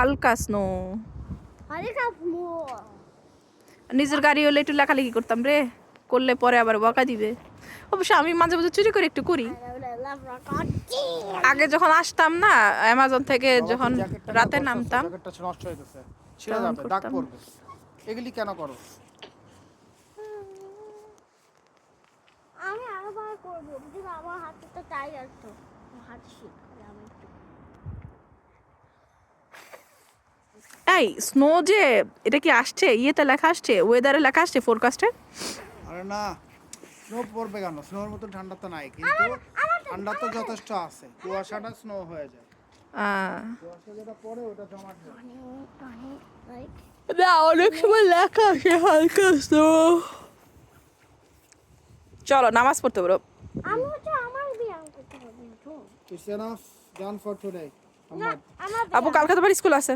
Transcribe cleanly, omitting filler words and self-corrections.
হালকা স্নো। নিজের গাড়ি হলে একটু লেখালেখি করতাম রে, করলে পরে আবার বকা দিবে। অবশ্য আমি মাঝে মাঝে চুরি করে একটু করি। আগে যখন আসতাম না অ্যামাজন থেকে, যখন রাতে নামতাম জ্যাকেটটা নষ্ট হয়ে গেছে, ছিঁড়ে তখন যাবে, দাগ করতাম। পড়বে। এগুলি কেন করো? আমি আবার করব, কিন্তু আমার হাতে তো টাই আছে, হাত শীত করে আমি একটু। এই স্নো যে এটা কি আসছে ইয়েতে লেখা আসছে, ওয়েদারে লেখা আসছে ফোরকাস্টে? আরে না, স্নো পড়বে কেন? স্নোর মতো ঠান্ডা তো নাই, কিন্তু ঠান্ডা তো যথেষ্ট আছে। কুয়াশাটা স্নো হয়ে যায়। কুয়াশা যেটা পড়ে ওটা জমাট হয়। না, অনেক সময় লেখা আসে হালকা স্নো। চলো নামাজ পড়তে পারো। আমি তো আমার ব্যায়াম করতে হবে তো। It's enough done for today. না, আমার আপু কালকে তোমার স্কুল আছে?